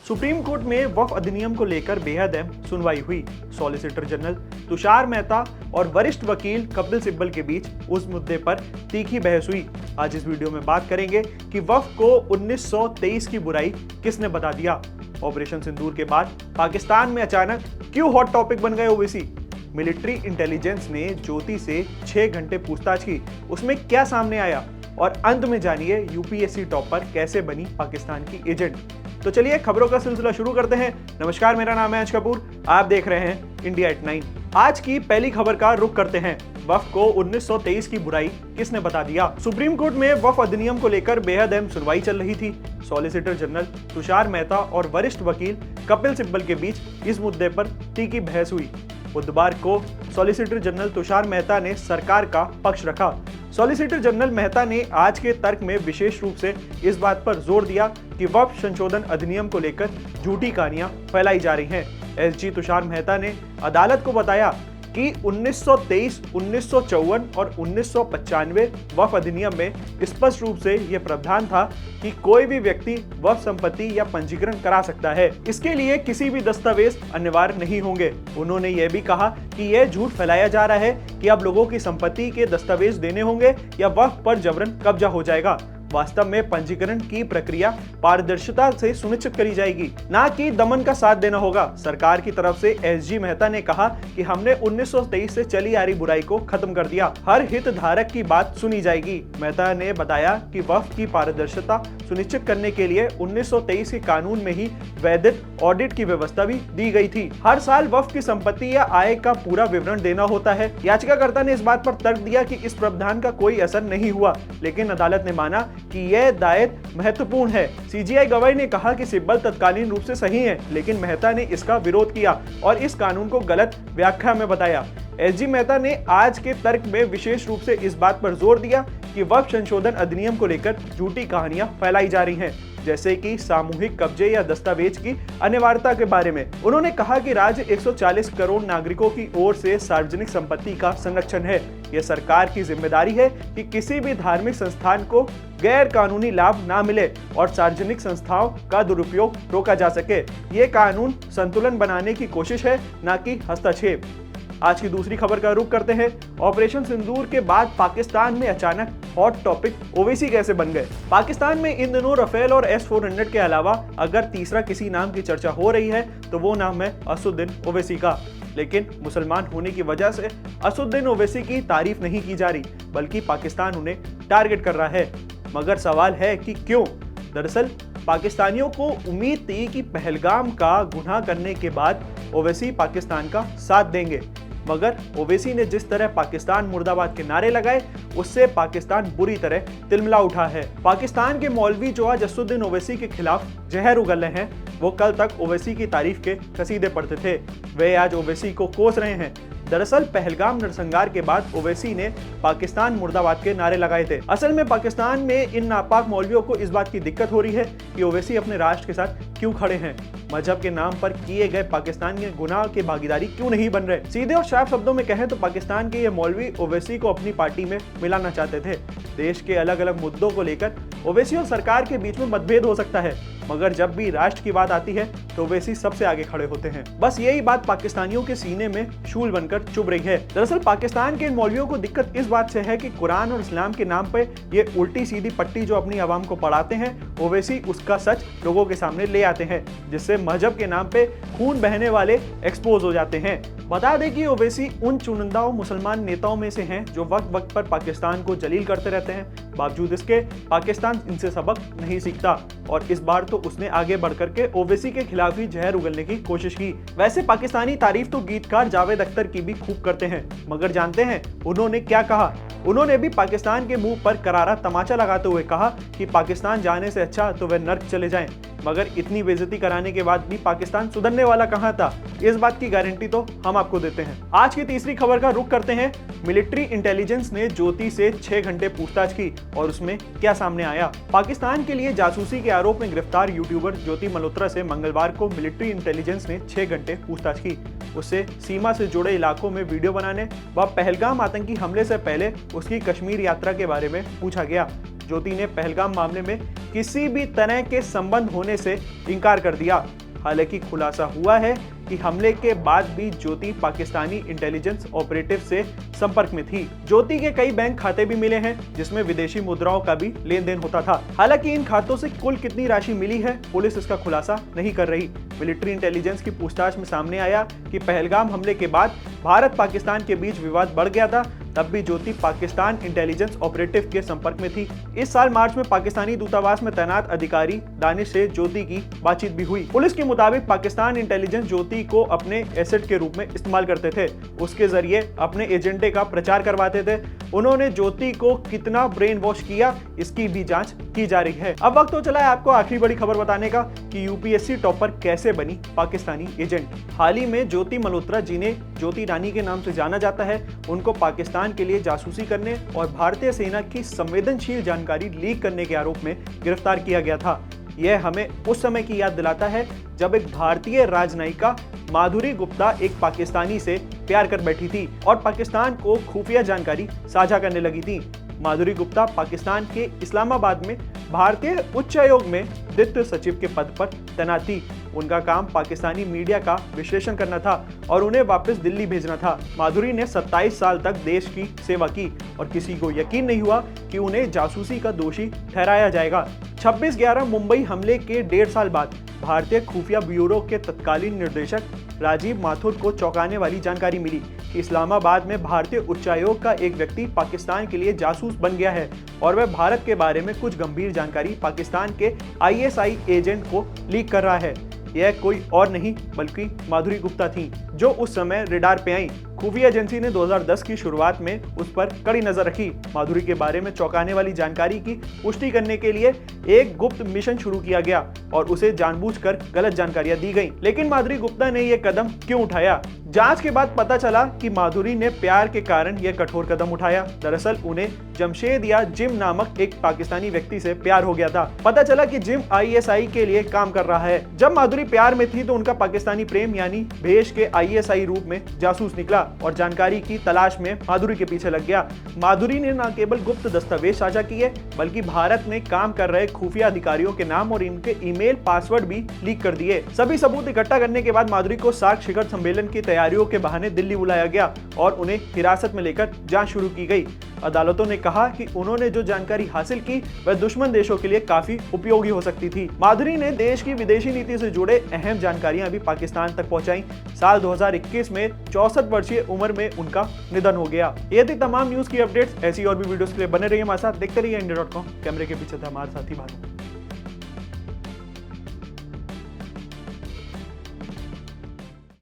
Supreme court में वक्फ अधिनियम को लेकर बेहद अहम सुनवाई हुई। सॉलिसिटर जनरल तुषार मेहता और वरिष्ठ वकील कपिल सिब्बल के बीच उस मुद्दे पर तीखी बहस हुई। आज इस वीडियो में बात करेंगे कि वक्फ को 1923 की बुराई किसने बता दिया। ऑपरेशन सिंदूर के बाद पाकिस्तान में अचानक क्यों हॉट टॉपिक बन गए ओवैसी। मिलिट्री इंटेलिजेंस ने ज्योति से 6 घंटे पूछताछ की, उसमें क्या सामने आया, और अंत में जानिए यूपीएससी टॉपर कैसे बनी पाकिस्तान की एजेंट। तो चलिए खबरों का सिलसिला शुरू करते हैं। नमस्कार, मेरा नाम है अंश कपूर, आप देख रहे हैं इंडिया एट 9। आज की पहली खबर का रुख करते हैं। वक्फ को 1923 की बुराई किसने बता दिया। सुप्रीम कोर्ट में वक्फ अधिनियम को लेकर बेहद अहम सुनवाई चल रही थी। सॉलिसिटर जनरल तुषार मेहता और वरिष्ठ वकील कपिल सिब्बल के बीच इस मुद्दे पर तीखी बहस हुई। बुधवार को सॉलिसिटर जनरल तुषार मेहता ने सरकार का पक्ष रखा। सॉलिसिटर जनरल मेहता ने आज के तर्क में विशेष रूप से इस बात पर जोर दिया कि वक्फ संशोधन अधिनियम को लेकर झूठी कहानियां फैलाई जा रही हैं। एसजी तुषार मेहता ने अदालत को बताया कि 1923, 1954 और 1995 वक्फ अधिनियम में स्पष्ट रूप से यह प्रावधान था कि कोई भी व्यक्ति वक्फ संपत्ति या पंजीकरण करा सकता है। इसके लिए किसी भी दस्तावेज अनिवार्य नहीं होंगे। उन्होंने यह भी कहा कि यह झूठ फैलाया जा रहा है कि अब लोगों की संपत्ति के दस्तावेज देने होंगे या वक्फ पर जबरन कब्जा हो जाएगा। वास्तव में पंजीकरण की प्रक्रिया पारदर्शिता से सुनिश्चित करी जाएगी, ना कि दमन का साथ देना होगा। सरकार की तरफ से एसजी मेहता ने कहा कि हमने 1923 से चली आ रही बुराई को खत्म कर दिया, हर हितधारक की बात सुनी जाएगी। मेहता ने बताया कि वक्फ की पारदर्शिता सुनिश्चित करने के लिए 1923 के कानून में ही वैध ऑडिट की व्यवस्था भी दी गई थी। हर साल वक्फ की संपत्ति या आय का पूरा विवरण देना होता है। याचिकाकर्ता ने इस बात पर तर्क दिया कि इस प्रावधान का कोई असर नहीं हुआ, लेकिन अदालत ने माना कि यह दायित्व महत्वपूर्ण है। सीजीआई गवाही ने कहा कि सिब्बल तत्कालीन रूप से सही है, लेकिन मेहता ने इसका विरोध किया और इस कानून को गलत व्याख्या में बताया। एसजी मेहता ने आज के तर्क में विशेष रूप से इस बात पर जोर दिया कि वक्फ संशोधन अधिनियम को लेकर झूठी कहानियां फैलाई जा रही हैं, जैसे कि सामूहिक कब्जे या दस्तावेज की अनिवार्यता के बारे में। उन्होंने कहा कि राज्य 140 करोड़ नागरिकों की ओर से सार्वजनिक संपत्ति का संरक्षण है। यह सरकार की जिम्मेदारी है कि किसी भी धार्मिक संस्थान को गैर कानूनी लाभ ना मिले और सार्वजनिक संस्थाओं का दुरुपयोग रोका जा सके। ये कानून संतुलन बनाने की कोशिश है, न कि हस्तक्षेप। आज की दूसरी खबर का रुख करते हैं। ऑपरेशन सिंदूर के बाद पाकिस्तान में अचानक हॉट टॉपिक ओवैसी कैसे बन गए। पाकिस्तान में इन दिनों राफेल और S-400 के अलावा अगर तीसरा किसी नाम की चर्चा हो रही है तो वो नाम है असदुद्दीन ओवैसी का। लेकिन मुसलमान होने की वजह से असदुद्दीन ओवैसी की तारीफ नहीं की जा रही, बल्कि पाकिस्तान उन्हें टारगेट कर रहा है। मगर सवाल है कि क्यों। दरअसल पाकिस्तानियों को उम्मीद थी कि पहलगाम का गुनाह करने के बाद ओवैसी पाकिस्तान का साथ देंगे, मगर ओवैसी ने जिस तरह पाकिस्तान मुर्दाबाद के नारे लगाए, उससे पाकिस्तान बुरी तरह तिलमिला उठा है। पाकिस्तान के मौलवी जो आज असदुद्दीन ओवैसी के खिलाफ जहर उगल रहे हैं, वो कल तक ओवैसी की तारीफ के कसीदे पढ़ते थे, वे आज ओवैसी को कोस रहे हैं। दरअसल पहलगाम नरसंहार के बाद ओवैसी ने पाकिस्तान मुर्दाबाद के नारे लगाए थे। असल में पाकिस्तान में इन नापाक मौलवियों को इस बात की दिक्कत हो रही है कि ओवैसी अपने राष्ट्र के साथ क्यों खड़े हैं, मजहब के नाम पर किए गए पाकिस्तान के गुनाह के भागीदारी क्यों नहीं बन रहे। सीधे और साफ शब्दों में कहें तो पाकिस्तान के ये मौलवी ओवैसी को अपनी पार्टी में मिलाना चाहते थे। देश के अलग अलग मुद्दों को लेकर ओवैसी और सरकार के बीच में मतभेद हो सकता है, मगर जब भी राष्ट्र की बात आती है तो ओवैसी सबसे आगे खड़े होते हैं। बस यही बात पाकिस्तानियों के सीने में शूल बनकर चुभ रही है। दरअसल पाकिस्तान के इन मौलवियों को दिक्कत इस बात से है कि कुरान और इस्लाम के नाम पे ये उल्टी सीधी पट्टी जो अपनी आवाम को पढ़ाते हैं, ओवैसी उसका सच लोगों के सामने ले आते हैं, जिससे मजहब के नाम पे खून बहने वाले एक्सपोज हो जाते हैं। बता दें कि ओवैसी उन चुनिंदा मुसलमान नेताओं में से हैं जो वक्त वक्त पर पाकिस्तान को जलील करते रहते हैं। बावजूद इसके पाकिस्तान इनसे सबक नहीं सीखता और इस बार तो उसने आगे बढ़कर के ओवैसी के खिलाफ ही जहर उगलने की कोशिश की। वैसे पाकिस्तानी तारीफ तो गीतकार जावेद अख्तर की भी खूब करते हैं, मगर जानते हैं उन्होंने क्या कहा। उन्होंने भी पाकिस्तान के मुंह पर करारा तमाचा लगाते हुए कहा कि पाकिस्तान जाने से अच्छा तो वे नर्क चले जाएं। मगर इतनी बेइज्जती कराने के बाद भी पाकिस्तान सुधरने वाला कहां था, इस बात की गारंटी तो हम आपको देते हैं। आज की तीसरी खबर का रुख करते हैं। मिलिट्री इंटेलिजेंस ने ज्योति से 6 घंटे पूछताछ की और उसमें क्या सामने आया। पाकिस्तान के लिए जासूसी के आरोप में गिरफ्तार यूट्यूबर ज्योति मल्होत्रा से मंगलवार को मिलिट्री इंटेलिजेंस ने 6 घंटे पूछताछ की। उससे सीमा से जुड़े इलाकों में वीडियो बनाने व पहलगाम आतंकी हमले से पहले उसकी कश्मीर यात्रा के बारे में पूछा गया। ज्योति ने पहलगाम मामले में किसी भी तरह के संबंध होने से इनकार कर दिया। हालांकि खुलासा हुआ है कि हमले के बाद भी ज्योति पाकिस्तानी इंटेलिजेंस ऑपरेटिव से संपर्क में थी। ज्योति के कई बैंक खाते भी मिले हैं जिसमें विदेशी मुद्राओं का भी लेन देन होता था। हालांकि इन खातों से कुल कितनी राशि मिली है पुलिस इसका खुलासा नहीं कर रही। मिलिट्री इंटेलिजेंस की पूछताछ में सामने आया कि पहलगाम हमले के बाद भारत पाकिस्तान के बीच विवाद बढ़ गया था, तब भी ज्योति पाकिस्तान इंटेलिजेंस ऑपरेटिव के संपर्क में थी। इस साल मार्च में पाकिस्तानी दूतावास में तैनात अधिकारी दानिश से ज्योति की बातचीत भी हुई। पुलिस के मुताबिक पाकिस्तान इंटेलिजेंस ज्योति को अपने एसेट के रूप में इस्तेमाल करते थे, उसके जरिए अपने एजेंडे का प्रचार करवाते थे। उन्होंने ज्योति को कितना ब्रेन वॉश किया इसकी भी जांच की जा रही है। अब वक्त हो चला है आपको आखिरी बड़ी खबर बताने का कि यूपीएससी टॉपर कैसे बनी पाकिस्तानी एजेंट। हाल ही में ज्योति मल्होत्रा, जिन्हें ज्योति रानी के नाम से जाना जाता है, उनको पाकिस्तान के लिए जासूसी करने और भारतीय सेना की संवेदनशील जानकारी लीक करने के आरोप में गिरफ्तार किया गया था। यह हमें उस समय की याद दिलाता है जब एक भारतीय राजनयिका माधुरी गुप्ता एक पाकिस्तानी से प्यार कर बैठी थी और पाकिस्तान को खुफिया जानकारी साझा करने लगी थी। माधुरी गुप्ता पाकिस्तान के इस्लामाबाद में भारतीय उच्चायोग में द्वितीय सचिव के पद पर तैनात थी। उनका काम पाकिस्तानी मीडिया का विश्लेषण करना था और उन्हें वापस दिल्ली भेजना था। माधुरी ने 27 साल तक देश की सेवा की और किसी को यकीन नहीं हुआ कि उन्हें जासूसी का दोषी ठहराया जाएगा। 26/11 मुंबई हमले के 1.5 साल बाद भारतीय खुफिया ब्यूरो के तत्कालीन निदेशक राजीव माथुर को चौंकाने वाली जानकारी मिली कि इस्लामाबाद में भारतीय उच्चायोग का एक व्यक्ति पाकिस्तान के लिए जासूस बन गया है और वह भारत के बारे में कुछ गंभीर जानकारी पाकिस्तान के आईएसआई एजेंट को लीक कर रहा है। यह कोई और नहीं बल्कि माधुरी गुप्ता थी, जो उस समय रेडार पे आई। खुफिया एजेंसी ने 2010 की शुरुआत में उस पर कड़ी नजर रखी। माधुरी के बारे में चौंकाने वाली जानकारी की पुष्टि करने के लिए एक गुप्त मिशन शुरू किया गया और उसे जानबूझकर गलत जानकारियां दी गईं। लेकिन माधुरी गुप्ता ने यह कदम क्यों उठाया? जांच के बाद पता चला कि माधुरी ने प्यार के कारण यह कठोर कदम उठाया। दरअसल उन्हें जमशेद या जिम नामक एक पाकिस्तानी व्यक्ति से प्यार हो गया था। पता चला कि जिम आईएसआई के लिए काम कर रहा है। जब माधुरी प्यार में थी तो उनका पाकिस्तानी प्रेम यानी भेष के आईएसआई रूप में जासूस निकला और जानकारी की तलाश में माधुरी के पीछे लग गया। माधुरी ने न केवल गुप्त दस्तावेज साझा किए बल्कि भारत में काम कर रहे खुफिया अधिकारियों के नाम और इनके ईमेल पासवर्ड भी लीक कर दिए। सभी सबूत इकट्ठा करने के बाद माधुरी को सार्क शिखर सम्मेलन की तैयारियों के बहाने दिल्ली बुलाया गया और उन्हें हिरासत में लेकर जांच शुरू की गई। अदालतों ने कहा कि उन्होंने जो जानकारी हासिल की वह दुश्मन देशों के लिए काफी उपयोगी हो सकती थी। माधुरी ने देश की विदेशी नीति से जुड़े अहम जानकारियां भी पाकिस्तान तक पहुंचाई। साल 2021 में 64 वर्षीय उम्र में उनका निधन हो गया। ये थी तमाम न्यूज की अपडेट्स। ऐसी और भी वीडियोस के लिए बने रहिए हमारे साथ, देखते रहिए इंडिया.com। कैमरे के पीछे था हमारे साथी भानु।